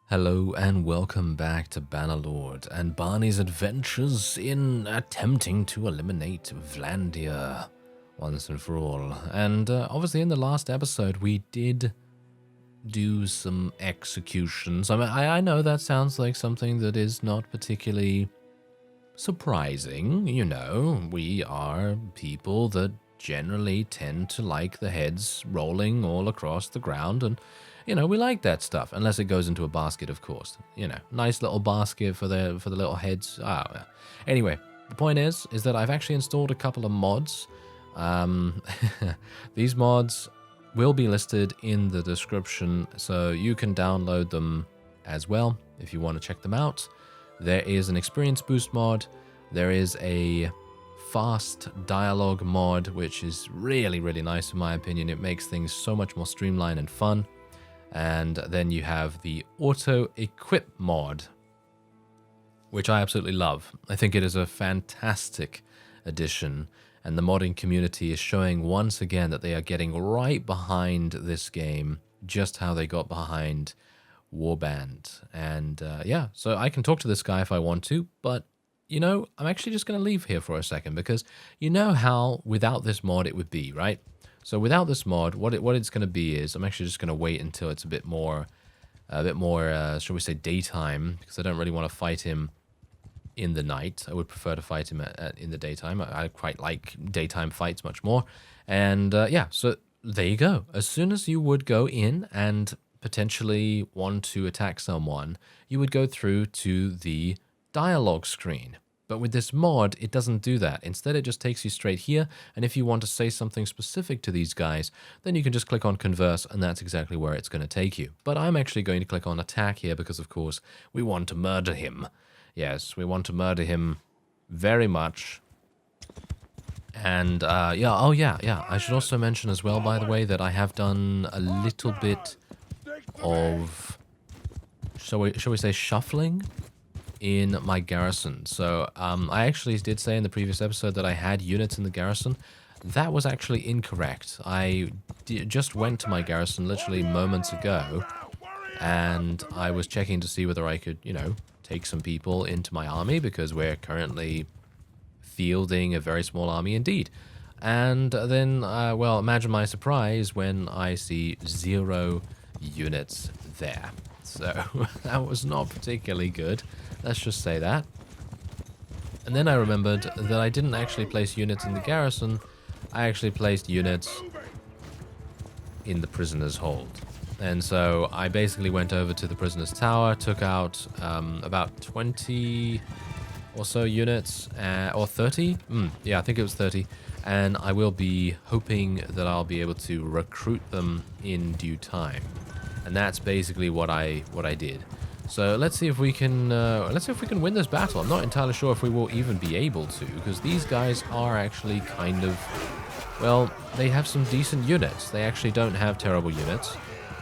Hello and welcome back to Bannerlord and Barney's adventures in attempting to eliminate Vlandia once and for all. And obviously in the last episode we did do some executions. I mean, I know that sounds like something that is not particularly surprising. You know, we are people that generally tend to like the heads rolling all across the ground, and you know, we like that stuff, unless it goes into a basket, of course. You know, nice little basket for the little heads. Anyway, the point is that I've actually installed a couple of mods. These mods will be listed in the description, so you can download them as well if you want to check them out. There is an experience boost mod. There is a fast dialogue mod, which is really, really nice in my opinion. It makes things so much more streamlined and fun. And then you have the auto equip mod, which I absolutely love. I think it is a fantastic addition, and the modding community is showing once again that they are getting right behind this game, just how they got behind Warband. And yeah, so I can talk to this guy if I want to, but you know, I'm actually just going to leave here for a second, because you know how without this mod it would be, right? So without this mod, what it's going to be is, I'm actually just going to wait until it's a bit more, shall we say, daytime, because I don't really want to fight him in the night. I would prefer to fight him in the daytime. I quite like daytime fights much more. And yeah, so there you go. As soon as you would go in and potentially want to attack someone, you would go through to the dialogue screen. But with this mod, it doesn't do that. Instead, it just takes you straight here, and if you want to say something specific to these guys, then you can just click on Converse, and that's exactly where it's going to take you. But I'm actually going to click on Attack here because, of course, we want to murder him. Yes, we want to murder him very much. And, yeah, I should also mention as well, by the way, that I have done a little bit of, shall we say, shuffling in my garrison. So I actually did say in the previous episode that I had units in the garrison. That was actually incorrect. I just went to my garrison literally moments ago, and I was checking to see whether I could, you know, take some people into my army, because we're currently fielding a very small army indeed. And then, well, imagine my surprise when I see 0 units there. So that was not particularly good. Let's just say that. And then I remembered that I didn't actually place units in the garrison. I actually placed units in the prisoner's hold. And so I basically went over to the prisoner's tower, took out about 20 or so units, or 30? Yeah, I think it was 30. And I will be hoping that I'll be able to recruit them in due time. And that's basically what I did. So let's see if we can win this battle. I'm not entirely sure if we will even be able to, because these guys are actually kind of, well, they have some decent units. They actually don't have terrible units.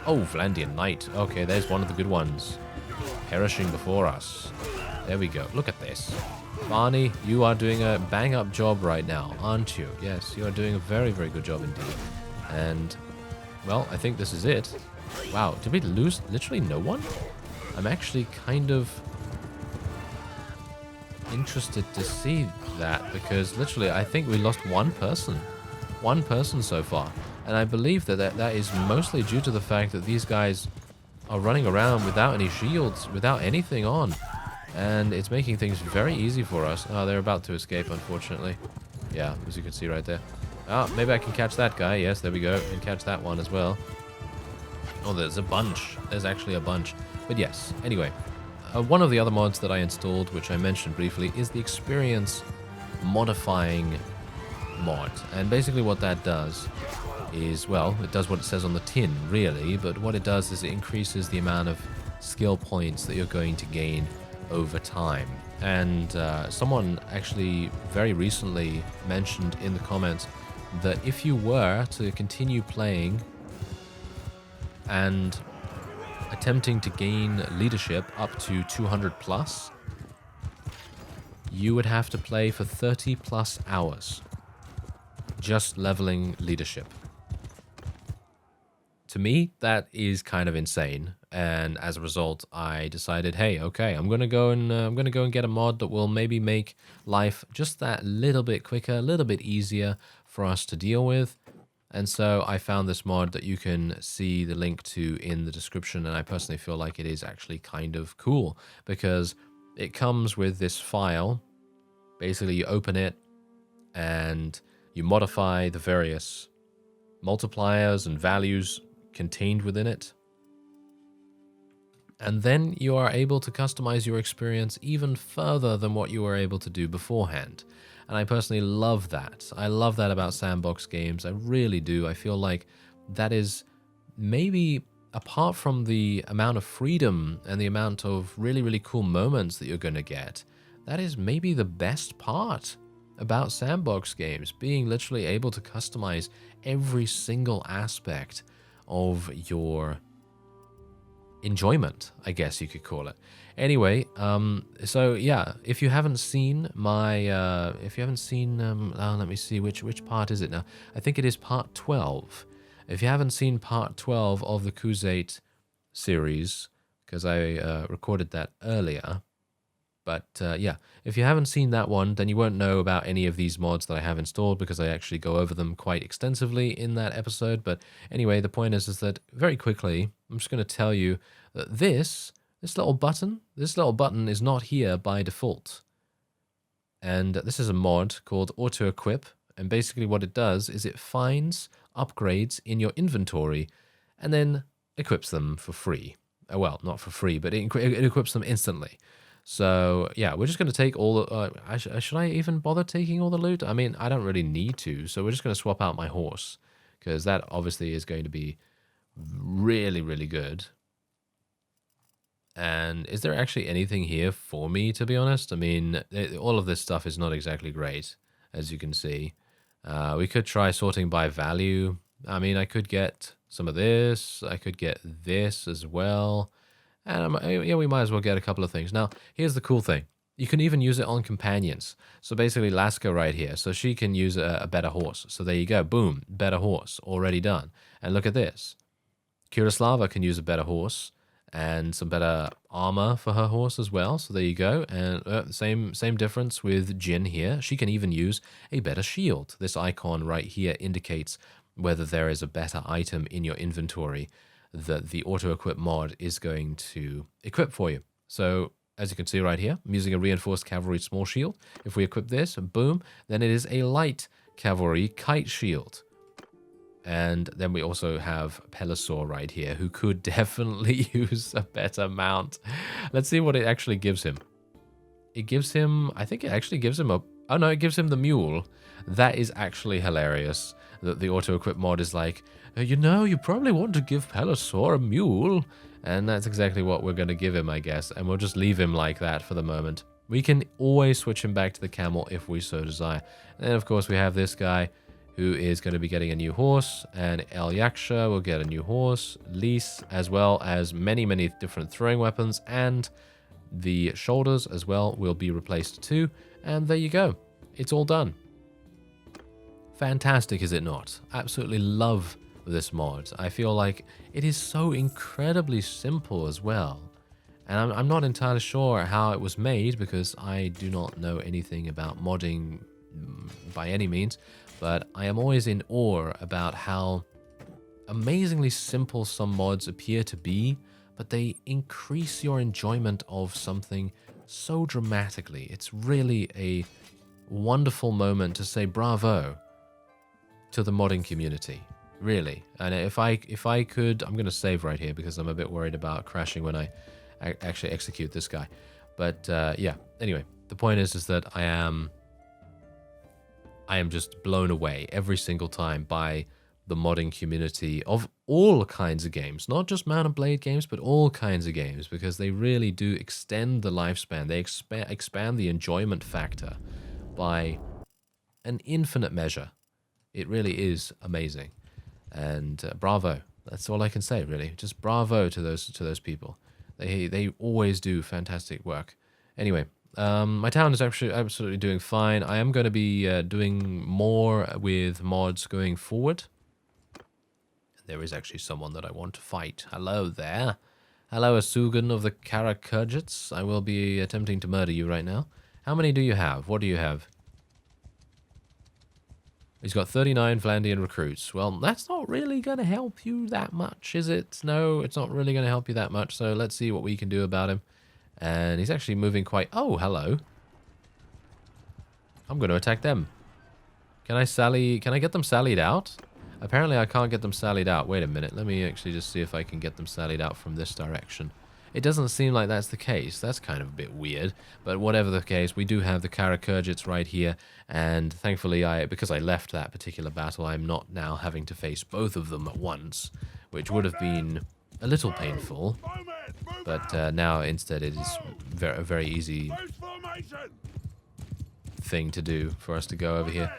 Oh, Vlandian Knight. Okay, there's one of the good ones. Perishing before us. There we go. Look at this. Barney, you are doing a bang-up job right now, aren't you? Yes, you are doing a very, very good job indeed. And, well, I think this is it. Wow, did we lose literally no one? I'm actually kind of interested to see that, because literally I think we lost one person. One person so far. And I believe that is mostly due to the fact that these guys are running around without any shields, without anything on. And it's making things very easy for us. Oh, they're about to escape, unfortunately. Yeah, as you can see right there. Ah, maybe I can catch that guy. Yes, there we go. I can catch that one as well. Oh, there's a bunch. There's actually a bunch. But yes, anyway, one of the other mods that I installed, which I mentioned briefly, is the experience modifying mod. And basically what that does is, well, it does what it says on the tin, really, but what it does is it increases the amount of skill points that you're going to gain over time. And someone actually very recently mentioned in the comments that if you were to continue playing and attempting to gain leadership up to 200 plus, you would have to play for 30 plus hours just leveling leadership. To me, that is kind of insane. And as a result, I decided, hey, okay, I'm gonna go and get a mod that will maybe make life just that little bit quicker, a little bit easier for us to deal with. And so I found this mod that you can see the link to in the description, and I personally feel like it is actually kind of cool because it comes with this file. Basically, you open it and you modify the various multipliers and values contained within it. And then you are able to customize your experience even further than what you were able to do beforehand. And I personally love that. I love that about sandbox games. I really do. I feel like that is maybe, apart from the amount of freedom and the amount of really, really cool moments that you're going to get, that is maybe the best part about sandbox games, being literally able to customize every single aspect of your enjoyment, I guess you could call it. Anyway, so yeah, if you haven't seen my, let me see, which part is it now? I think it is part 12. If you haven't seen part 12 of the Crusade series, because I recorded that earlier, but yeah, if you haven't seen that one, then you won't know about any of these mods that I have installed because I actually go over them quite extensively in that episode. But anyway, the point is that very quickly, I'm just going to tell you that this little button is not here by default. And this is a mod called Auto Equip. And basically what it does is it finds upgrades in your inventory and then equips them for free. Well, not for free, but it equips them instantly. So yeah, we're just going to take all the, should I even bother taking all the loot? I mean, I don't really need to, so we're just going to swap out my horse, because that obviously is going to be really, really good. And is there actually anything here for me, to be honest? I mean, all of this stuff is not exactly great, as you can see. We could try sorting by value. I mean, I could get some of this, I could get this as well. And yeah, we might as well get a couple of things. Now, here's the cool thing. You can even use it on companions. So basically, Laska right here. So she can use a better horse. So there you go. Boom. Better horse. Already done. And look at this. Kirislava can use a better horse and some better armor for her horse as well. So there you go. And same difference with Jin here. She can even use a better shield. This icon right here indicates whether there is a better item in your inventory that the auto-equip mod is going to equip for you. So as you can see right here, I'm using a reinforced cavalry small shield. If we equip this, boom, then it is a light cavalry kite shield. And then we also have Pelisor right here, who could definitely use a better mount. Let's see what it actually gives him. It gives him, I think it actually gives him oh no, it gives him the mule. That is actually hilarious, that the auto-equip mod is like, you know, you probably want to give Pelisor a mule. And that's exactly what we're going to give him, I guess. And we'll just leave him like that for the moment. We can always switch him back to the camel if we so desire. And then, of course, we have this guy who is going to be getting a new horse. And El Yaksha will get a new horse. Lys, as well as many, many different throwing weapons. And the shoulders as well will be replaced too. And there you go. It's all done. Fantastic, is it not? Absolutely love this mod. I feel like it is so incredibly simple as well. And I'm not entirely sure how it was made because I do not know anything about modding by any means. But I am always in awe about how amazingly simple some mods appear to be, but they increase your enjoyment of something so dramatically. It's really a wonderful moment to say bravo to the modding community, really. And if I could, I'm going to save right here because I'm a bit worried about crashing when I actually execute this guy. But yeah, anyway, the point is that I am just blown away every single time by the modding community of all kinds of games, not just Mount and Blade games, but all kinds of games, because they really do extend the lifespan. They expand the enjoyment factor by an infinite measure. It really is amazing. And bravo. That's all I can say, really. Just bravo to those people. They always do fantastic work. Anyway, my town is actually absolutely doing fine. I am going to be doing more with mods going forward. There is actually someone that I want to fight. Hello there. Hello, Asugan of the Karakurgits. I will be attempting to murder you right now. How many do you have? What do you have? He's got 39 Vlandian recruits. Well, that's not really going to help you that much, is it? No, it's not really going to help you that much. So let's see what we can do about him. And he's actually moving quite... Oh, hello. I'm going to attack them. Can I get them sallied out? Apparently I can't get them sallied out. Wait a minute. Let me actually just see if I can get them sallied out from this direction. It doesn't seem like that's the case. That's kind of a bit weird. But whatever the case, we do have the Karakurgits right here. And thankfully, because I left that particular battle, I'm not now having to face both of them at once, which would have been a little painful. But now instead it is a very easy thing to do for us to go over here.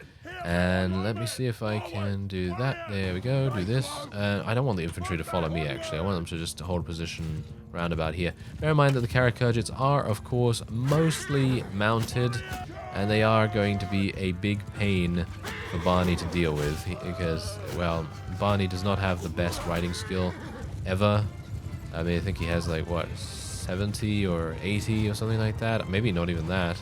And let me see if I can do that. There we go. Do this. I don't want the infantry to follow me, actually. I want them to just hold position round about here. Bear in mind that the Karakurgits are, of course, mostly mounted. And they are going to be a big pain for Barney to deal with. Because, well, Barney does not have the best riding skill ever. I mean, I think he has, like, what, 70 or 80 or something like that? Maybe not even that.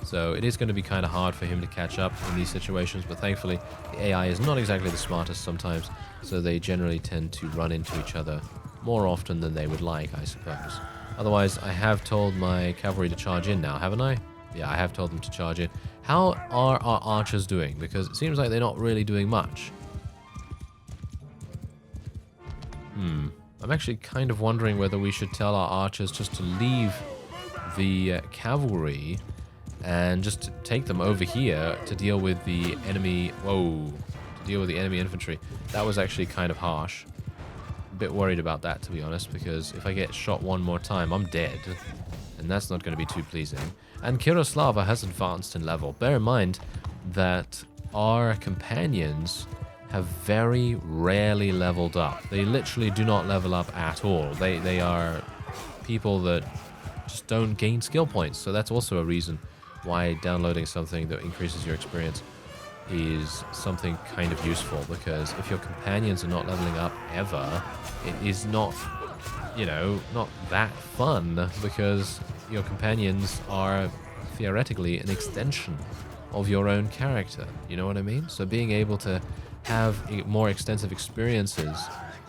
So it is going to be kind of hard for him to catch up in these situations, but thankfully the AI is not exactly the smartest sometimes, so they generally tend to run into each other more often than they would like, I suppose. Otherwise, I have told my cavalry to charge in now, haven't I? Yeah, I have told them to charge in. How are our archers doing? Because it seems like they're not really doing much. I'm actually kind of wondering whether we should tell our archers just to leave the cavalry and just take them over here to deal with the enemy... Whoa. To deal with the enemy infantry. That was actually kind of harsh. A bit worried about that, to be honest, because if I get shot one more time, I'm dead. And that's not going to be too pleasing. And Kiroslava has advanced in level. Bear in mind that our companions have very rarely leveled up. They literally do not level up at all. They are people that just don't gain skill points. So that's also a reason why downloading something that increases your experience is something kind of useful, because if your companions are not leveling up ever, it is not, you know, not that fun, because your companions are theoretically an extension of your own character, you know what I mean? So being able to have more extensive experiences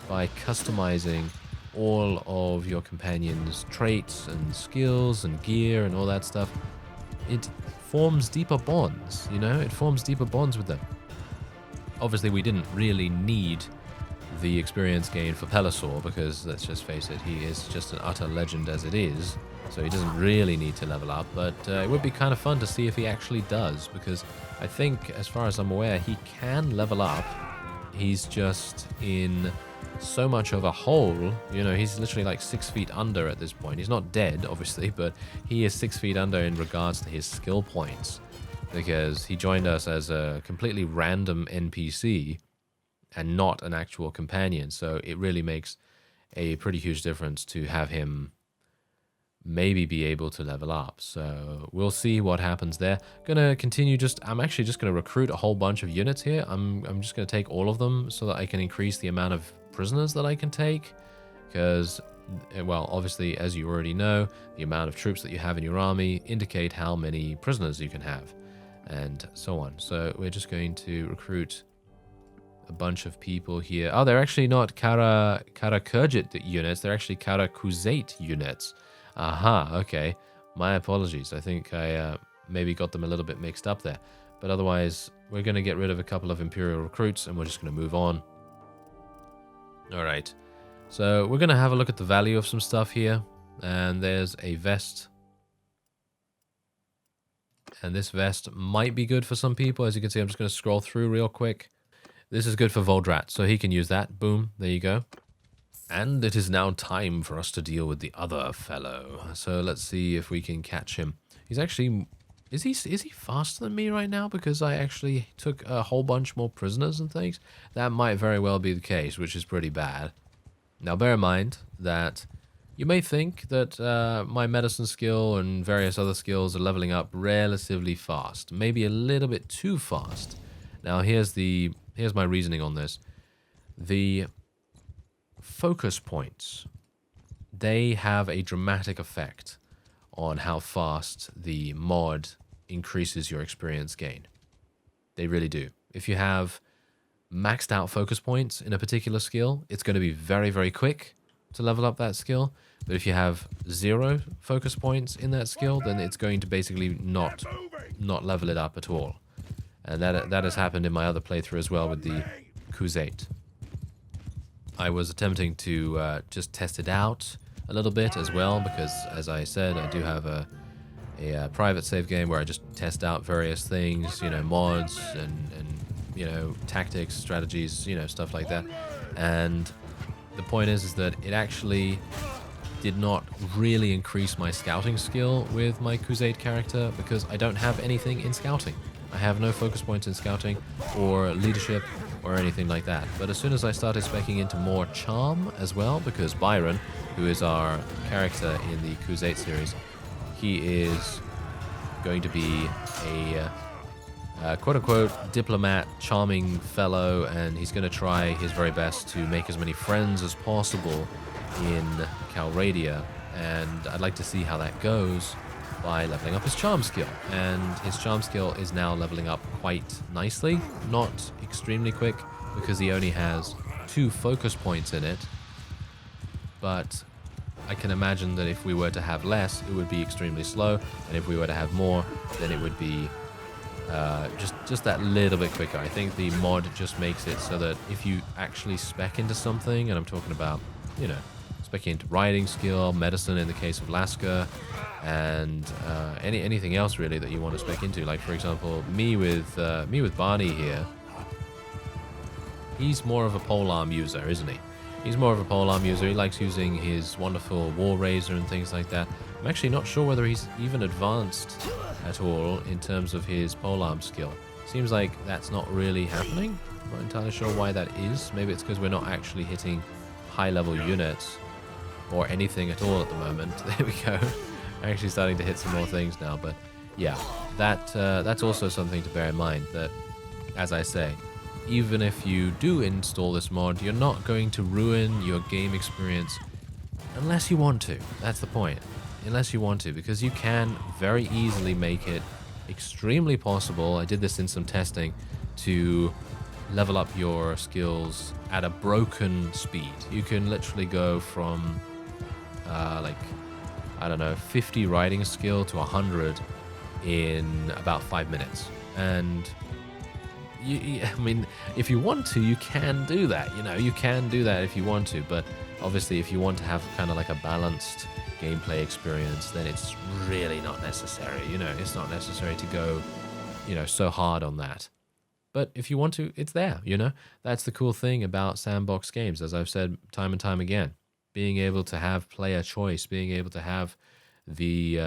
by customizing all of your companions' traits and skills and gear and all that stuff, it forms deeper bonds, you know? It forms deeper bonds with them. Obviously, we didn't really need the experience gain for Pelisor, because, let's just face it, he is just an utter legend as it is, so he doesn't really need to level up, but it would be kind of fun to see if he actually does, because I think, as far as I'm aware, he can level up. He's just in so much of a hole, you know, he's literally like 6 feet under at this point. He's not dead, obviously, but he is 6 feet under in regards to his skill points, because he joined us as a completely random NPC and not an actual companion. So it really makes a pretty huge difference to have him maybe be able to level up. So we'll see what happens there. Gonna continue I'm actually just gonna recruit a whole bunch of units here. I'm just gonna take all of them so that I can increase the amount of prisoners that I can take, because, well, obviously, as you already know, the amount of troops that you have in your army indicate how many prisoners you can have, and so on. So we're just going to recruit a bunch of people here. Oh, they're actually not Karakurgit units, they're actually Karakuzate units. Aha, okay. My apologies. I think I maybe got them a little bit mixed up there. But otherwise, we're going to get rid of a couple of Imperial recruits, and we're just going to move on. Alright, so we're going to have a look at the value of some stuff here. And there's a vest. And this vest might be good for some people. As you can see, I'm just going to scroll through real quick. This is good for Voldrat, so he can use that. Boom, there you go. And it is now time for us to deal with the other fellow. So let's see if we can catch him. He's actually... Is he faster than me right now? Because I actually took a whole bunch more prisoners and things. That might very well be the case, which is pretty bad. Now bear in mind that you may think that my medicine skill and various other skills are leveling up relatively fast. Maybe a little bit too fast. Now here's my reasoning on this. The focus points, they have a dramatic effect on how fast the mod increases your experience gain. They really do. If you have maxed out focus points in a particular skill, it's going to be very, very quick to level up that skill. But if you have 0 focus points in that skill, then it's going to basically not level it up at all. And that has happened in my other playthrough as well with the Cosine. I was attempting to just test it out a little bit as well, because as I said, I do have a private save game where I just test out various things, you know, mods and you know, tactics, strategies, you know, stuff like that. And the point is that it actually did not really increase my scouting skill with my Cosine character, because I don't have anything in scouting. I have no focus points in scouting or leadership or anything like that. But as soon as I started speccing into more charm as well, because Byron, who is our character in the Cosine series, he is going to be a quote-unquote diplomat, charming fellow, and he's going to try his very best to make as many friends as possible in Calradia, and I'd like to see how that goes by leveling up his charm skill. And his charm skill is now leveling up quite nicely, not extremely quick, because he only has 2 focus points in it, but I can imagine that if we were to have less, it would be extremely slow, and if we were to have more, then it would be just that little bit quicker. I think the mod just makes it so that if you actually spec into something, and I'm talking about, you know, specking into riding skill, medicine in the case of Lasker, and anything else really that you want to spec into. Like for example, me with Barney here, he's more of a polearm user, isn't he? He's more of a polearm user. He likes using his wonderful war razor and things like that. I'm actually not sure whether he's even advanced at all in terms of his polearm skill. Seems like that's not really happening. I'm not entirely sure why that is. Maybe it's because we're not actually hitting high-level units or anything at all at the moment. There we go. I'm actually starting to hit some more things now, but yeah, that's also something to bear in mind, that, as I say, even if you do install this mod, you're not going to ruin your game experience unless you want to. That's the point. Unless you want to, because you can very easily make it extremely possible. I did this in some testing to level up your skills at a broken speed. You can literally go from like, I don't know, 50 riding skill to 100 in about 5 minutes. And I mean, if you want to, you can do that. You know, you can do that if you want to. But obviously, if you want to have kind of like a balanced gameplay experience, then it's really not necessary. You know, it's not necessary to go, you know, so hard on that. But if you want to, it's there, you know. That's the cool thing about sandbox games, as I've said time and time again. Being able to have player choice, being able to have the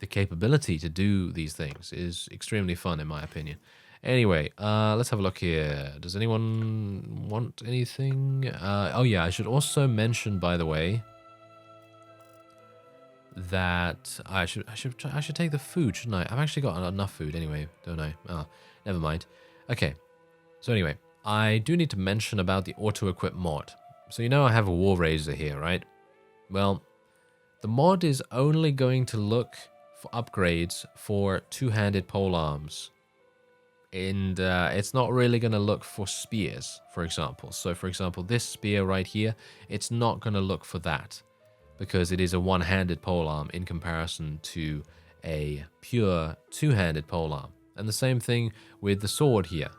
capability to do these things is extremely fun, in my opinion. Anyway, let's have a look here. Does anyone want anything? Oh yeah, I should also mention, by the way, that I should take the food, shouldn't I? I've actually got enough food anyway, don't I? Oh, never mind. Okay. So anyway, I do need to mention about the auto-equip mod. So you know I have a war razor here, right? Well, the mod is only going to look for upgrades for two-handed polearms. And it's not really going to look for spears, for example. So for example, this spear right here, it's not going to look for that, because it is a one-handed polearm in comparison to a pure two-handed polearm. And the same thing with the sword here.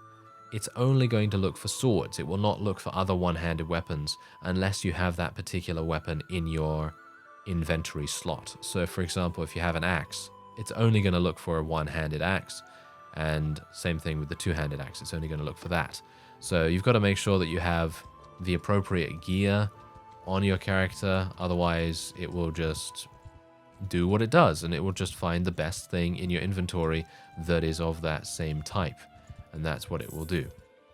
It's only going to look for swords. It will not look for other one-handed weapons unless you have that particular weapon in your inventory slot. So for example, if you have an axe, it's only going to look for a one-handed axe. And same thing with the two-handed axe, it's only going to look for that. So you've got to make sure that you have the appropriate gear on your character, otherwise it will just do what it does, and it will just find the best thing in your inventory that is of that same type, and that's what it will do.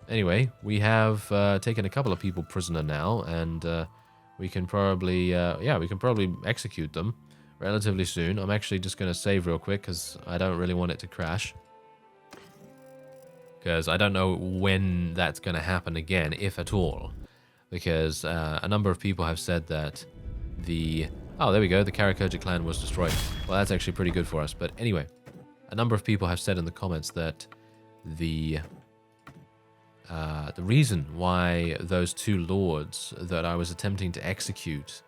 Anyway, we have taken a couple of people prisoner now, and we can probably execute them relatively soon. I'm actually just going to save real quick because I don't really want it to crash, because I don't know when that's going to happen again, if at all. because a number of people have said that the... Oh, there we go. The Karakurgic clan was destroyed. Well, that's actually pretty good for us. But anyway, a number of people have said in the comments that the reason why those two lords that I was attempting to execute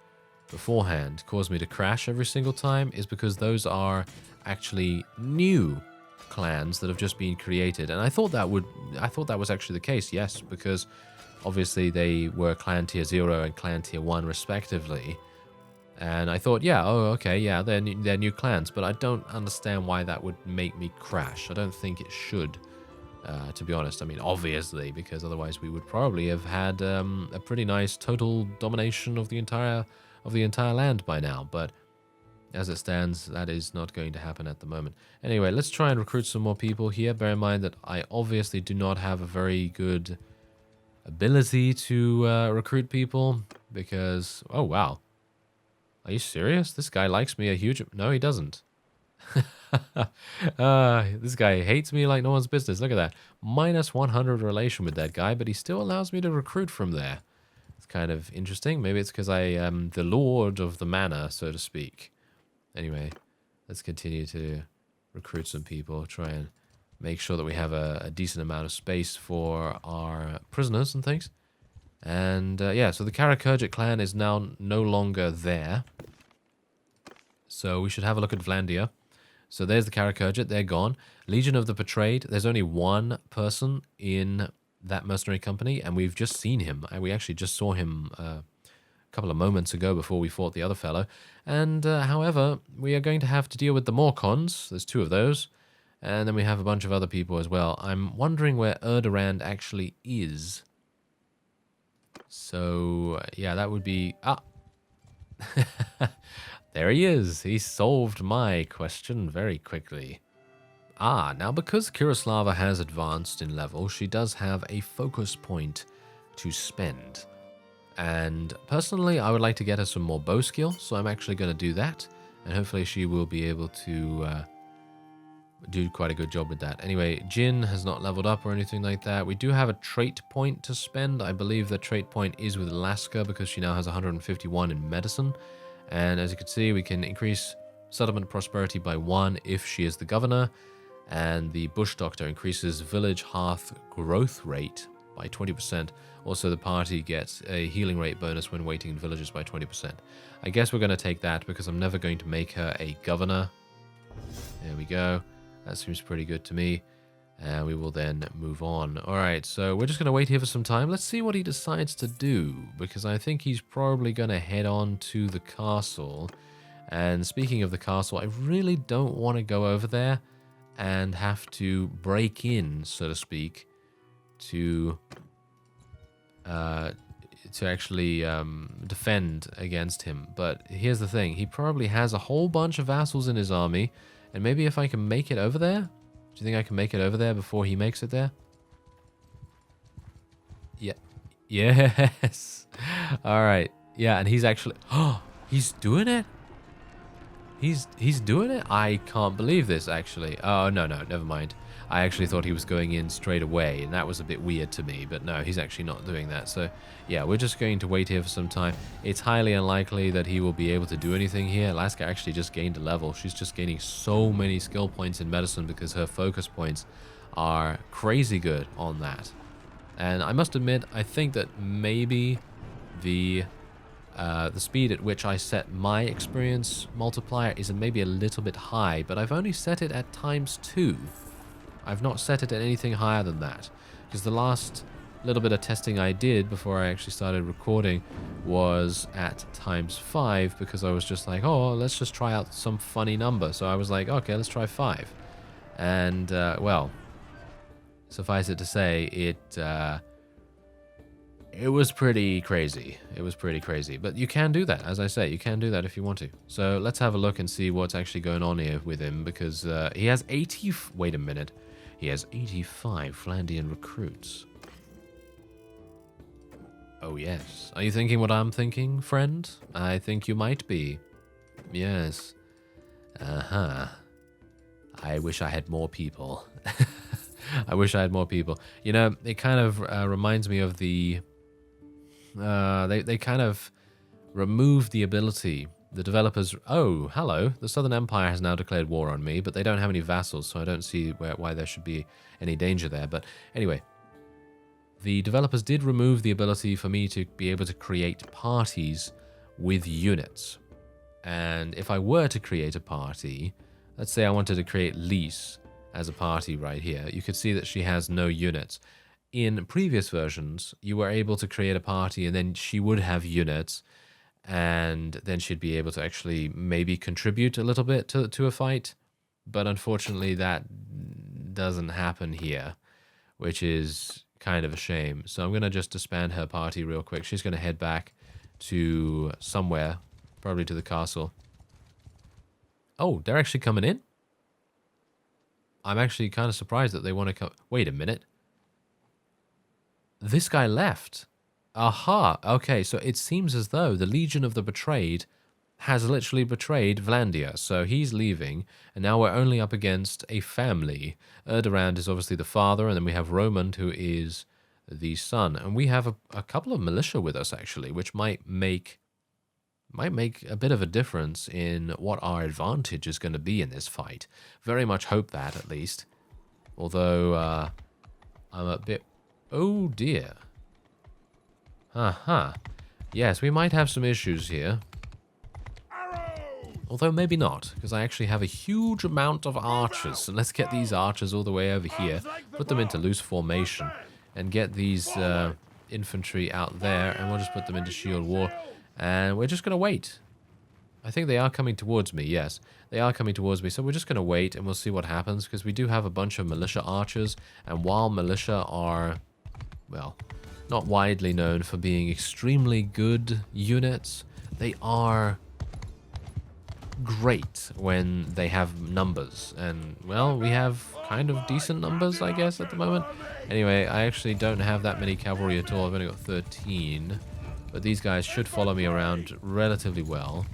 beforehand caused me to crash every single time is because those are actually new clans that have just been created. And I thought that was actually the case, yes, because obviously they were clan tier 0 and clan tier 1 respectively. And I thought, yeah, oh, okay, yeah, they're new clans, but I don't understand why that would make me crash. I don't think it should, to be honest. I mean, obviously, because otherwise we would probably have had a pretty nice total domination of the entire land by now. But as it stands, that is not going to happen at the moment. Anyway, let's try and recruit some more people here. Bear in mind that I obviously do not have a very good ability to recruit people because, oh, wow. Are you serious? This guy likes me a huge... No, he doesn't. This guy hates me like no one's business. Look at that. Minus 100 relation with that guy, but he still allows me to recruit from there. It's kind of interesting. Maybe it's because I am the lord of the manor, so to speak. Anyway, let's continue to recruit some people. Try and make sure that we have a decent amount of space for our prisoners and things. And yeah, so the Karakurgic clan is now no longer there. So we should have a look at Vlandia. So there's the Karakurgic, they're gone. Legion of the Betrayed, there's only one person in that mercenary company, and we've just seen him. We actually just saw him a couple of moments ago before we fought the other fellow. And however, we are going to have to deal with the Morcons. There's 2 of those. And then we have a bunch of other people as well. I'm wondering where Erdorand actually is. So, yeah, that would be... Ah! There he is. He solved my question very quickly. Ah, now because Kirislava has advanced in level, she does have a focus point to spend. And personally, I would like to get her some more bow skill, so I'm actually going to do that. And hopefully she will be able to do quite a good job with that. Anyway, Jin has not leveled up or anything like that. We do have a trait point to spend. I believe the trait point is with Laska because she now has 151 in medicine. And as you can see, we can increase settlement prosperity by 1 if she is the governor. And the Bush Doctor increases village hearth growth rate by 20%. Also, the party gets a healing rate bonus when waiting in villages by 20%. I guess we're going to take that because I'm never going to make her a governor. There we go. That seems pretty good to me. And we will then move on. Alright, so we're just going to wait here for some time. Let's see what he decides to do. Because I think he's probably going to head on to the castle. And speaking of the castle, I really don't want to go over there and have to break in, so to speak, to actually defend against him. But here's the thing. He probably has a whole bunch of vassals in his army. And maybe if I can make it over there? Do you think I can make it over there before he makes it there? Yeah. Yes. All right. Yeah, and he's actually... Oh, he's doing it? He's doing it? I can't believe this, actually. Oh, no, never mind. I actually thought he was going in straight away, and that was a bit weird to me. But no, he's actually not doing that. So, yeah, we're just going to wait here for some time. It's highly unlikely that he will be able to do anything here. Laska actually just gained a level. She's just gaining so many skill points in medicine because her focus points are crazy good on that. And I must admit, I think that maybe the speed at which I set my experience multiplier is maybe a little bit high, but I've only set it at ×2. I've not set it at anything higher than that, because the last little bit of testing I did before I actually started recording was at ×5, because I was just like, oh, let's just try out some funny number. So I was like, okay, let's try 5. And, well, suffice it to say, it was pretty crazy. It was pretty crazy. But you can do that, as I say. You can do that if you want to. So let's have a look and see what's actually going on here with him, because he has 80... Wait a minute. He has 85 Flandian recruits. Oh, yes. Are you thinking what I'm thinking, friend? I think you might be. Yes. Uh-huh. I wish I had more people. I wish I had more people. You know, it kind of reminds me of the They kind of removed the ability. The developers... Oh, hello. The Southern Empire has now declared war on me, but they don't have any vassals, so I don't see why there should be any danger there. But anyway, the developers did remove the ability for me to be able to create parties with units. And if I were to create a party, let's say I wanted to create Lise as a party right here, you could see that she has no units. In previous versions, you were able to create a party and then she would have units, and then she'd be able to actually maybe contribute a little bit to a fight. But unfortunately, that doesn't happen here, which is kind of a shame. So I'm going to just disband her party real quick. She's going to head back to somewhere, probably to the castle. Oh, they're actually coming in? I'm actually kind of surprised that they want to come... Wait a minute. This guy left. Aha. Okay, so it seems as though the Legion of the Betrayed has literally betrayed Vlandia. So he's leaving, and now we're only up against a family. Erderand is obviously the father, and then we have Romand, who is the son. And we have a couple of militia with us, actually, which might make a bit of a difference in what our advantage is going to be in this fight. Very much hope that, at least. Although, I'm a bit... Oh, dear. Yes, we might have some issues here. Although maybe not, because I actually have a huge amount of archers. So let's get these archers all the way over here, put them into loose formation, and get these infantry out there, and we'll just put them into shield wall. And we're just going to wait. I think they are coming towards me, yes. They are coming towards me, so we're just going to wait, and we'll see what happens, because we do have a bunch of militia archers, and while militia are, well, not widely known for being extremely good units, they are great when they have numbers. And, well, we have kind of decent numbers, I guess, at the moment. Anyway, I actually don't have that many cavalry at all. I've only got 13. But these guys should follow me around relatively well.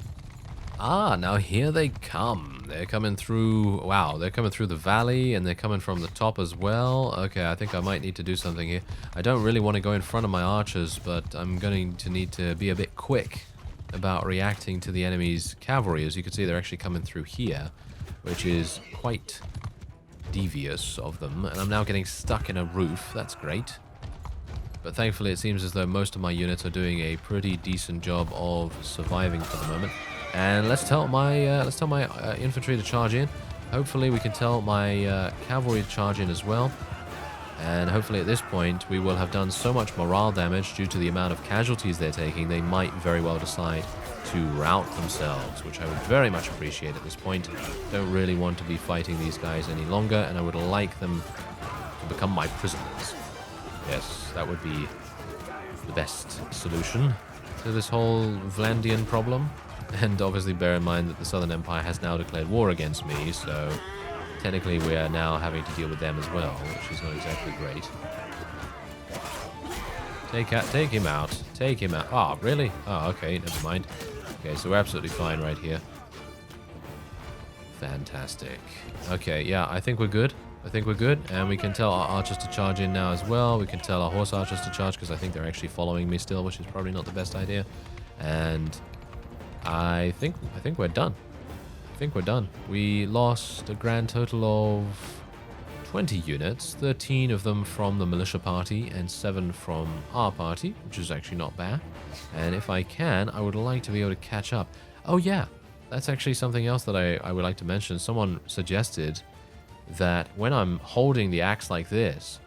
Ah, now here they come. They're coming through... Wow, they're coming through the valley, and they're coming from the top as well. Okay, I think I might need to do something here. I don't really want to go in front of my archers, but I'm going to need to be a bit quick about reacting to the enemy's cavalry. As you can see, they're actually coming through here, which is quite devious of them. And I'm now getting stuck in a roof. That's great. But thankfully, it seems as though most of my units are doing a pretty decent job of surviving for the moment. And let's tell my infantry to charge in. Hopefully, we can tell my cavalry to charge in as well. And hopefully, at this point, we will have done so much morale damage due to the amount of casualties they're taking. They might very well decide to rout themselves, which I would very much appreciate at this point. Don't really want to be fighting these guys any longer, and I would like them to become my prisoners. Yes, that would be the best solution to this whole Vlandian problem. And obviously bear in mind that the Southern Empire has now declared war against me, so technically we are now having to deal with them as well, which is not exactly great. Take him out. Take him out. Oh, really? Oh, okay, never mind. Okay, so we're absolutely fine right here. Fantastic. Okay, yeah, I think we're good. I think we're good, and we can tell our archers to charge in now as well. We can tell our horse archers to charge, because I think they're actually following me still, which is probably not the best idea. And I think we're done. I think we're done. We lost a grand total of 20 units, 13 of them from the militia party and 7 from our party, which is actually not bad. And if I can, I would like to be able to catch up. Oh yeah, that's actually something else that I would like to mention. Someone suggested that when I'm holding the axe like this,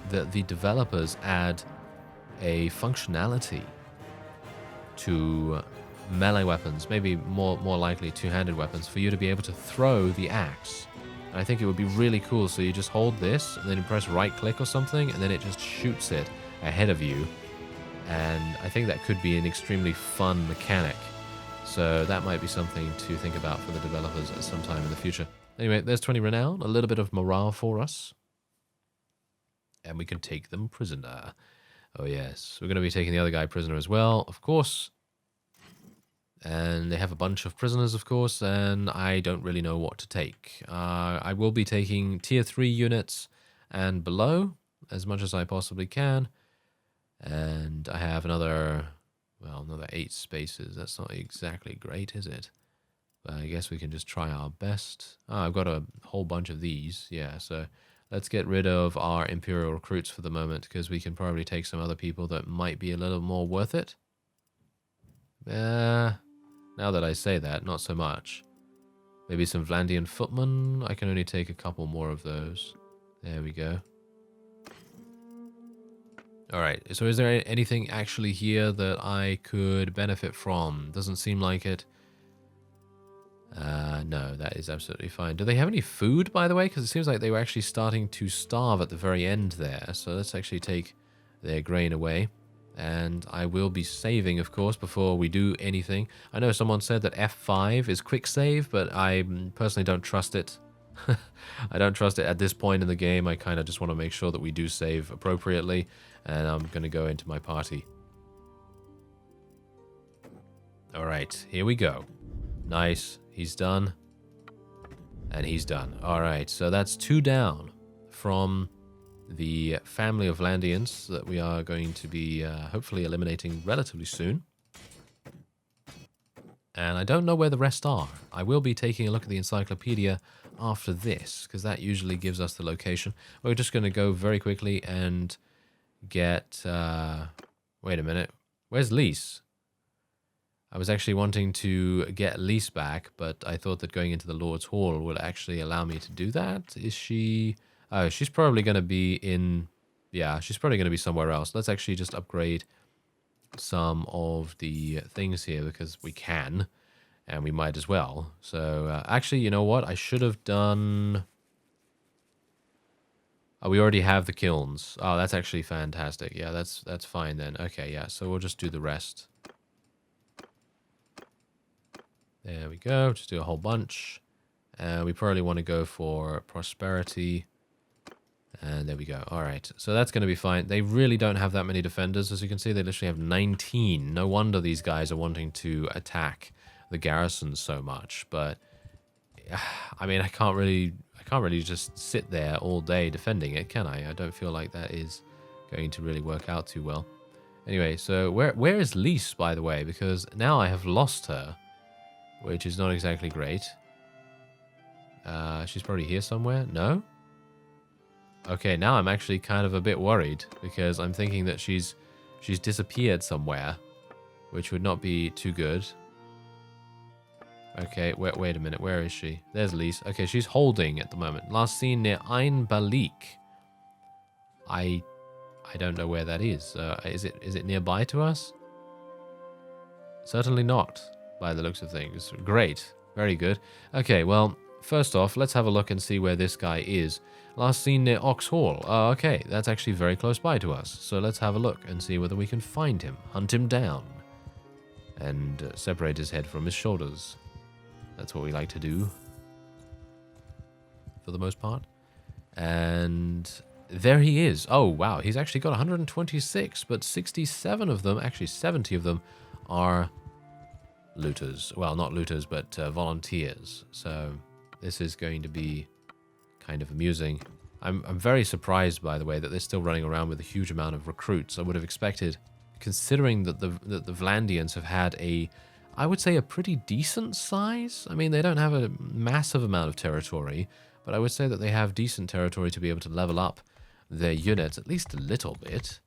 that the developers add a functionality to melee weapons, maybe more likely two-handed weapons, for you to be able to throw the axe. And I think it would be really cool. So you just hold this, and then you press right-click or something, and then it just shoots it ahead of you. And I think that could be an extremely fun mechanic. So that might be something to think about for the developers at some time in the future. Anyway, there's 20 renown, a little bit of morale for us. And we can take them prisoner. Oh yes, we're going to be taking the other guy prisoner as well, of course. And they have a bunch of prisoners, of course, and I don't really know what to take. I will be taking tier 3 units and below, as much as I possibly can. And I have another 8 spaces. That's not exactly great, is it? But I guess we can just try our best. I've got a whole bunch of these. Yeah, so let's get rid of our Imperial recruits for the moment, because we can probably take some other people that might be a little more worth it. Now that I say that, not so much. Maybe some Vlandian footmen. I can only take a couple more of those. There we go. Alright, so is there anything actually here that I could benefit from? Doesn't seem like it. No, that is absolutely fine. Do they have any food, by the way? Because it seems like they were actually starting to starve at the very end there. So let's actually take their grain away. And I will be saving, of course, before we do anything. I know someone said that F5 is quick save, but I personally don't trust it. I don't trust it at this point in the game. I kind of just want to make sure that we do save appropriately. And I'm going to go into my party. Alright, here we go. Nice. He's done. And he's done. Alright, so that's 2 down from the family of Vlandians that we are going to be hopefully eliminating relatively soon. And I don't know where the rest are. I will be taking a look at the Encyclopedia after this, because that usually gives us the location. We're just going to go very quickly and get... wait a minute. Where's Lise? I was actually wanting to get Lise back, but I thought that going into the Lord's Hall would actually allow me to do that. Is she... Oh, she's probably going to be in... Yeah, she's probably going to be somewhere else. Let's actually just upgrade some of the things here, because we can, and we might as well. So, actually, you know what? I should have done... Oh, we already have the kilns. Oh, that's actually fantastic. Yeah, that's fine then. Okay, yeah, so we'll just do the rest. There we go. Just do a whole bunch. We probably want to go for prosperity. And there we go. All right. So that's going to be fine. They really don't have that many defenders. As you can see, they literally have 19. No wonder these guys are wanting to attack the garrison so much. But, I mean, I can't really just sit there all day defending it, can I? I don't feel like that is going to really work out too well. Anyway, so where is Lise, by the way? Because now I have lost her, which is not exactly great. She's probably here somewhere. No? Okay, now I'm actually kind of a bit worried, because I'm thinking that she's disappeared somewhere, which would not be too good. Okay, wait a minute. Where is she? There's Lise. Okay, she's holding at the moment. Last seen near Ein Balik. I don't know where that is. Is it nearby to us? Certainly not, by the looks of things. Great. Very good. Okay, well, first off, let's have a look and see where this guy is. Last seen near Ox Hall. Okay, that's actually very close by to us. So let's have a look and see whether we can find him, hunt him down, and separate his head from his shoulders. That's what we like to do, for the most part. And there he is. Oh, wow. He's actually got 126, but 67 of them, actually 70 of them, are looters. Well, not looters, but volunteers. So this is going to be kind of amusing. I'm very surprised, by the way, that they're still running around with a huge amount of recruits. I would have expected, considering that the Vlandians have had I would say a pretty decent size. I mean, they don't have a massive amount of territory, but I would say that they have decent territory to be able to level up their units at least a little bit.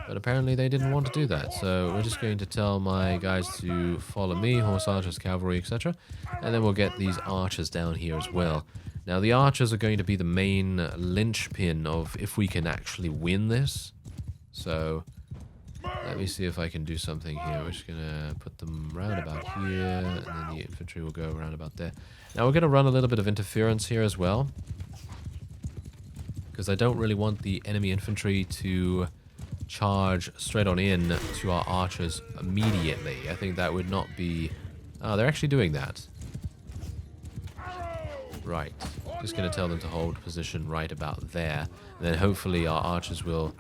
But apparently they didn't want to do that, so we're just going to tell my guys to follow me, horse archers, cavalry, etc. And then we'll get these archers down here as well. Now, the archers are going to be the main linchpin of if we can actually win this. So let me see if I can do something here. We're just going to put them round about here, and then the infantry will go around about there. Now, we're going to run a little bit of interference here as well, because I don't really want the enemy infantry to charge straight on in to our archers immediately. I think that would not be... Oh, they're actually doing that. Right. Just going to tell them to hold position right about there. And then hopefully our archers will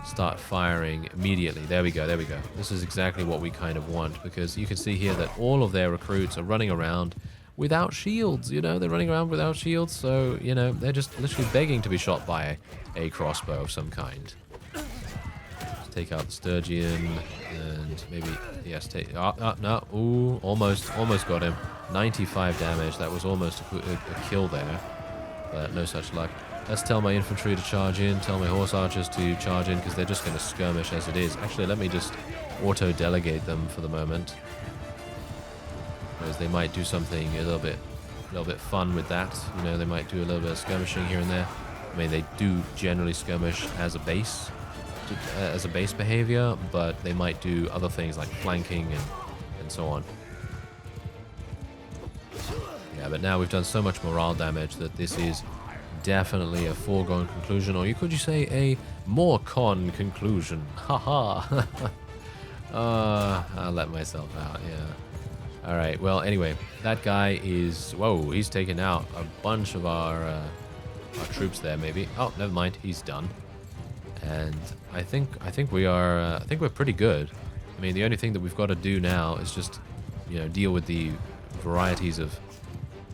start firing immediately. There we go, there we go. This is exactly what we kind of want, because you can see here that all of their recruits are running around without shields, you know? They're running around without shields, so, you know, they're just literally begging to be shot by a crossbow of some kind. So take out the Sturgeon, and maybe, yes, take, no, ooh, almost got him. 95 damage, that was almost a kill there, but no such luck. Let's tell my infantry to charge in, tell my horse archers to charge in, because they're just going to skirmish as it is. Actually, let me just auto-delegate them for the moment, because they might do something a little bit fun with that. You know, they might do a little bit of skirmishing here and there. I mean, they do generally skirmish as a base behavior, but they might do other things like flanking and so on. Yeah, but now we've done so much morale damage that this is definitely a foregone conclusion, or could you say a more con conclusion? Haha. I'll let myself out, yeah. Alright, well, anyway, that guy is... Whoa, he's taken out a bunch of our troops there, maybe. Oh, never mind, he's done. And I think we are... I think we're pretty good. I mean, the only thing that we've got to do now is just, you know, deal with the varieties of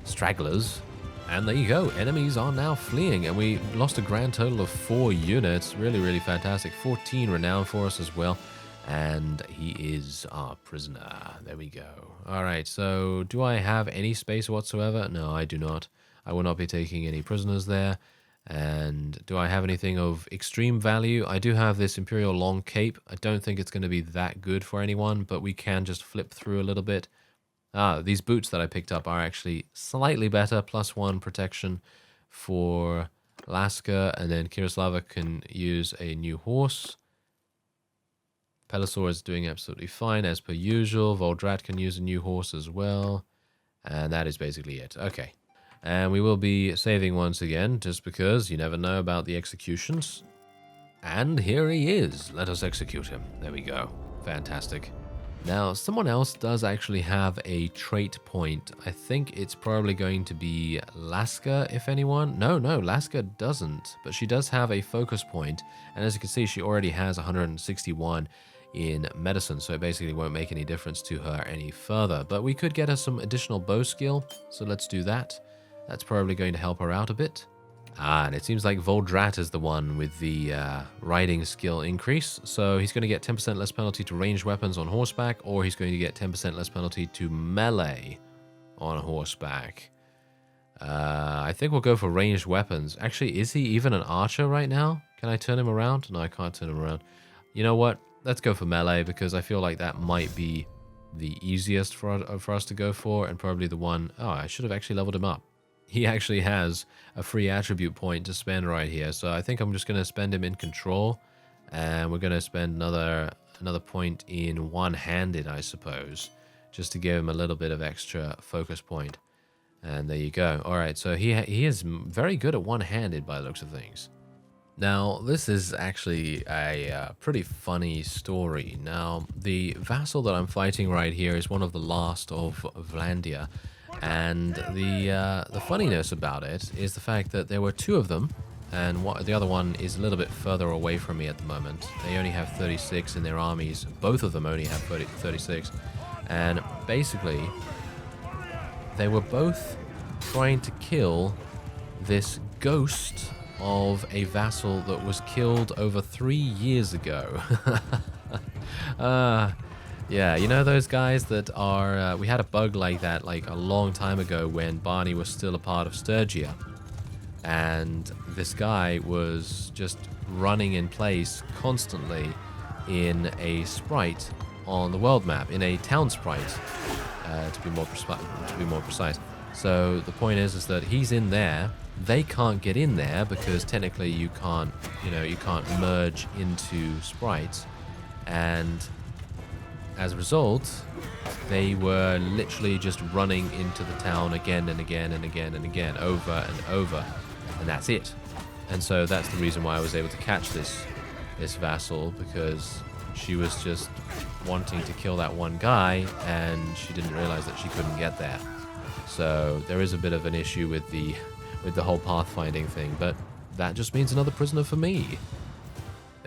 stragglers. And there you go, enemies are now fleeing, and we lost a grand total of 4 units. Really, really fantastic. 14 renown for us as well. And he is our prisoner. There we go. Alright, so do I have any space whatsoever? No, I do not. I will not be taking any prisoners there. And do I have anything of extreme value? I do have this Imperial Long Cape. I don't think it's going to be that good for anyone, but we can just flip through a little bit. These boots that I picked up are actually slightly better. +1 protection for Laska, and then Kirislava can use a new horse. Pelisaur is doing absolutely fine as per usual. Voldrat can use a new horse as well. And that is basically it. Okay. And we will be saving once again, just because you never know about the executions. And here he is. Let us execute him. There we go. Fantastic. Now, someone else does actually have a trait point. I think it's probably going to be Laska, if anyone. No, Laska doesn't. But she does have a focus point. And as you can see, she already has 161 in medicine. So it basically won't make any difference to her any further. But we could get her some additional bow skill. So let's do that. That's probably going to help her out a bit. And it seems like Voldrat is the one with the riding skill increase. So he's going to get 10% less penalty to ranged weapons on horseback, or he's going to get 10% less penalty to melee on horseback. I think we'll go for ranged weapons. Actually, is he even an archer right now? Can I turn him around? No, I can't turn him around. You know what? Let's go for melee, because I feel like that might be the easiest for us to go for, and probably the one... Oh, I should have actually leveled him up. He actually has a free attribute point to spend right here. So I think I'm just going to spend him in control. And we're going to spend another point in one-handed, I suppose. Just to give him a little bit of extra focus point. And there you go. Alright, so he is very good at one-handed by the looks of things. Now, this is actually a pretty funny story. Now, the vassal that I'm fighting right here is one of the last of Vlandia. And the funniness about it is the fact that there were 2 of them, and the other one is a little bit further away from me at the moment. They only have 36 in their armies. Both of them only have 36. And basically, they were both trying to kill this ghost of a vassal that was killed over 3 years ago. Yeah, you know those guys that are... we had a bug like that like a long time ago when Barney was still a part of Sturgia. And this guy was just running in place constantly in a sprite on the world map, in a town sprite, to be more precise. So the point is that he's in there. They can't get in there because technically you can't merge into sprites. And as a result, they were literally just running into the town again and again and again and again, over and over, and that's it. And so that's the reason why I was able to catch this vassal, because she was just wanting to kill that one guy, and she didn't realize that she couldn't get there. So there is a bit of an issue with the whole pathfinding thing, but that just means another prisoner for me.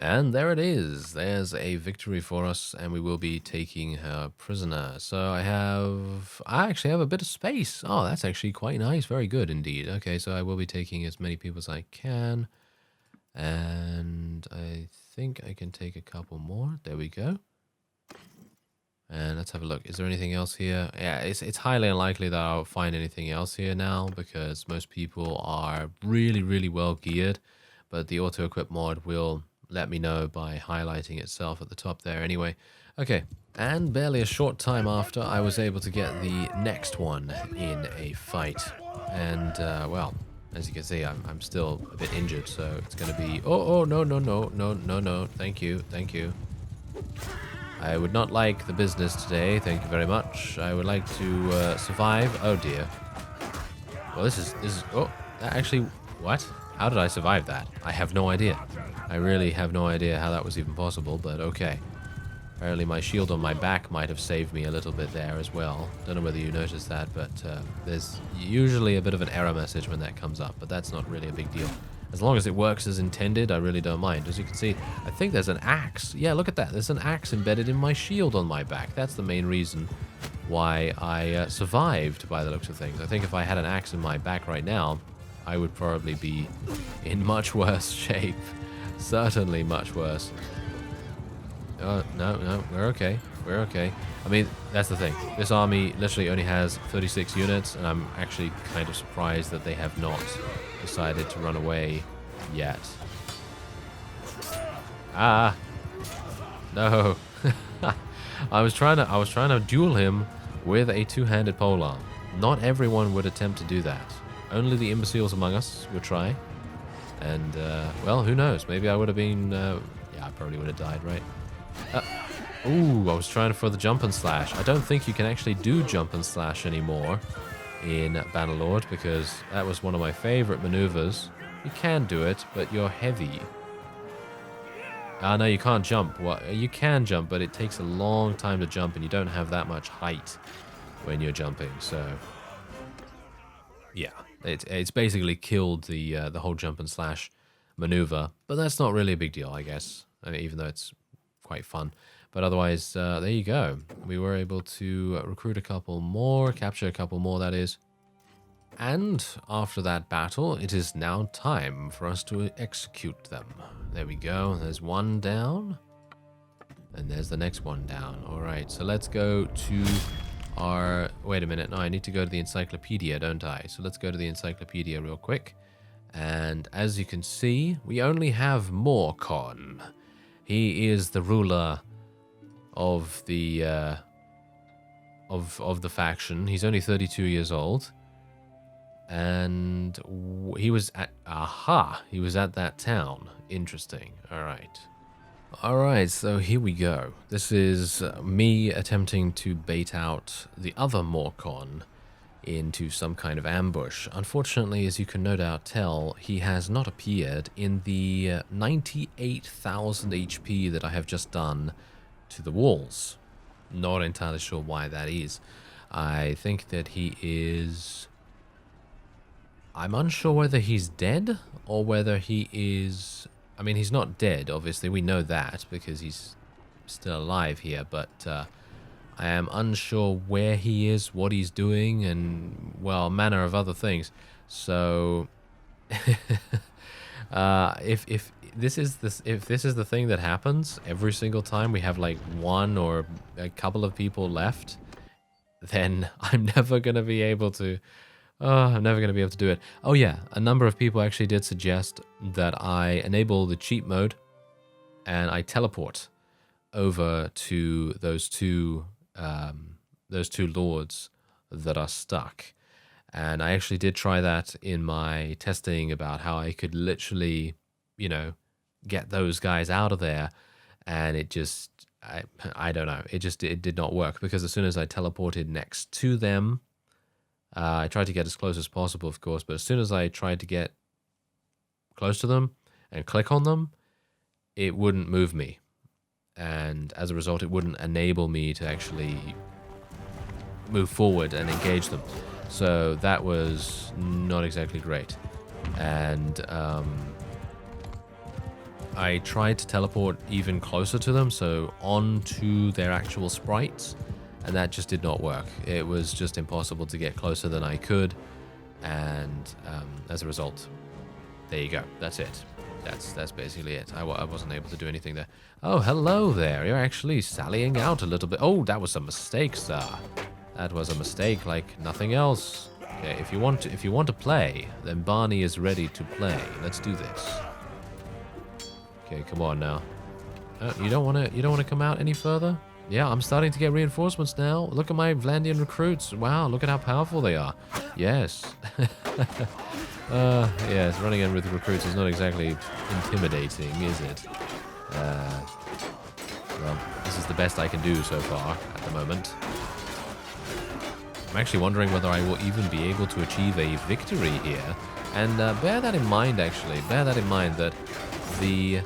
And there it is. There's a victory for us, and we will be taking her prisoner. So I actually have a bit of space. Oh, that's actually quite nice. Very good indeed. Okay, so I will be taking as many people as I can. And I think I can take a couple more. There we go. And let's have a look. Is there anything else here? Yeah, it's highly unlikely that I'll find anything else here now because most people are really, really well geared. But the auto-equip mod will let me know by highlighting itself at the top there anyway. Okay, and barely a short time after, I was able to get the next one in a fight. And, well, as you can see, I'm still a bit injured, so it's going to be... Oh, no. Thank you. I would not like the business today, thank you very much. I would like to survive. Oh dear. Well, this is... Oh, actually, what? How did I survive that? I have no idea. I really have no idea how that was even possible, but okay. Apparently my shield on my back might have saved me a little bit there as well. Don't know whether you noticed that, but there's usually a bit of an error message when that comes up, but that's not really a big deal. As long as it works as intended, I really don't mind. As you can see, I think there's an axe. Yeah, look at that. There's an axe embedded in my shield on my back. That's the main reason why I survived by the looks of things. I think if I had an axe in my back right now, I would probably be in much worse shape. Certainly much worse. No, we're okay. We're okay. I mean, that's the thing. This army literally only has 36 units, and I'm actually kind of surprised that they have not decided to run away yet. Ah, no! I was trying to duel him with a two-handed polearm. Not everyone would attempt to do that. Only the imbeciles among us would try. And well, who knows? Maybe I would have been. Yeah, I probably would have died, right? Ooh, I was trying for the jump and slash. I don't think you can actually do jump and slash anymore in Bannerlord, because that was one of my favorite maneuvers. You can do it, but you're heavy. No, you can't jump. Well, you can jump, but it takes a long time to jump, and you don't have that much height when you're jumping. So, yeah, it's basically killed the whole jump and slash maneuver. But that's not really a big deal, I guess. I mean, even though it's quite fun. But otherwise, there you go. We were able to recruit a couple more, capture a couple more, that is. And after that battle, it is now time for us to execute them. There we go. There's one down. And there's the next one down. All right, so let's go to our... Wait a minute. No, I need to go to the Encyclopedia, don't I? So let's go to the Encyclopedia real quick. And as you can see, we only have Morcon. He is the ruler of the of the faction. He's only 32 years old, and he was at he was at that town. Interesting. All right. So here we go. This is me attempting to bait out the other Morcon into some kind of ambush. Unfortunately, as you can no doubt tell, he has not appeared in the 98,000 HP that I have just done to the walls. Not entirely sure why that is. I think that he is... I'm unsure whether he's dead or whether he is... I mean, he's not dead, obviously. We know that because he's still alive here, but I am unsure where he is, what he's doing, and, well, a manner of other things. So, if this is the thing that happens every single time we have like one or a couple of people left, then I'm never gonna be able to. I'm never gonna be able to do it. Oh yeah, a number of people actually did suggest that I enable the cheat mode, and I teleport over to those two lords that are stuck. And I actually did try that in my testing about how I could literally, you know, get those guys out of there, and it just, I don't know, it did not work, because as soon as I teleported next to them, I tried to get as close as possible, of course, but as soon as I tried to get close to them and click on them, it wouldn't move me. And as a result, it wouldn't enable me to actually move forward and engage them. So that was not exactly great. And I tried to teleport even closer to them, so onto their actual sprites, and that just did not work. It was just impossible to get closer than I could, and as a result, there you go. That's it. That's basically it. I wasn't able to do anything there. Oh, hello there. You're actually sallying out a little bit. Oh, that was a mistake, sir. That was a mistake like nothing else. Okay, if you want to play, then Barney is ready to play. Let's do this. Okay, come on now. You don't want to come out any further? Yeah, I'm starting to get reinforcements now. Look at my Vlandian recruits. Wow, look at how powerful they are. Yes. Yes, running in with recruits is not exactly intimidating, is it? Well, this is the best I can do so far at the moment. I'm actually wondering whether I will even be able to achieve a victory here. And bear that in mind, actually. Bear that in mind that the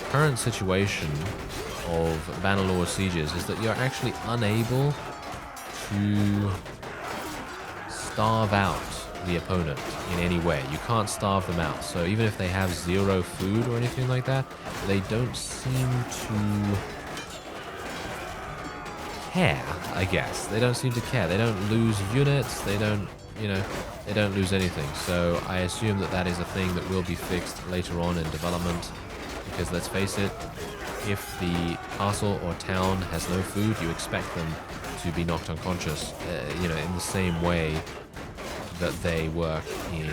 current situation of Bannerlord sieges is that you're actually unable to starve out the opponent in any way. You can't starve them out. So even if they have 0 food or anything like that, they don't seem to care, I guess. They don't seem to care. They don't lose units. They don't, they don't lose anything. So I assume that that is a thing that will be fixed later on in development. Because let's face it, if the castle or town has no food, you expect them to be knocked unconscious, in the same way that they work in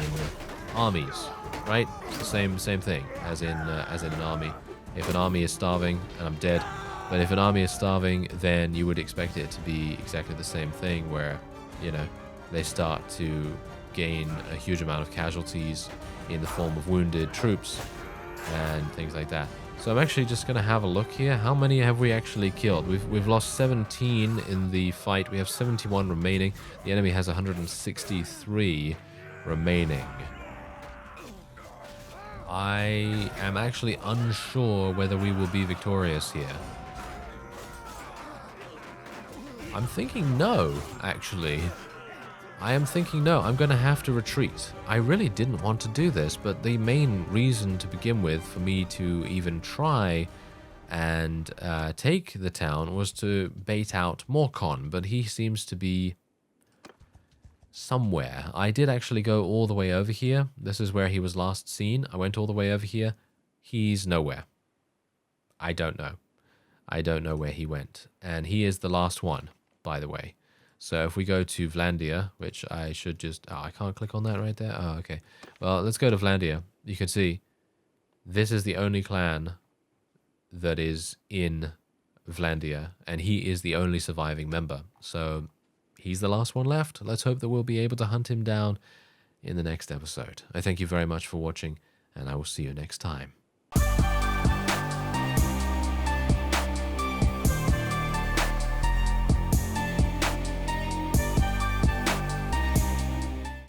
armies, right? It's the same thing as in an army. If an army is starving, and I'm dead, but if an army is starving, then you would expect it to be exactly the same thing, where they start to gain a huge amount of casualties in the form of wounded troops and things like that. So I'm actually just going to have a look here. How many have we actually killed? We've lost 17 in the fight. We have 71 remaining. The enemy has 163 remaining. I am actually unsure whether we will be victorious here. I'm thinking no, actually. I am thinking no, I'm going to have to retreat. I really didn't want to do this, but the main reason to begin with for me to even try and take the town was to bait out Morcon, but he seems to be somewhere. I did actually go all the way over here. This is where he was last seen. I went all the way over here. He's nowhere. I don't know. I don't know where he went. And he is the last one, by the way. So if we go to Vlandia, which I should just... Oh, I can't click on that right there? Oh, okay. Well, let's go to Vlandia. You can see this is the only clan that is in Vlandia, and he is the only surviving member. So he's the last one left. Let's hope that we'll be able to hunt him down in the next episode. I thank you very much for watching, and I will see you next time.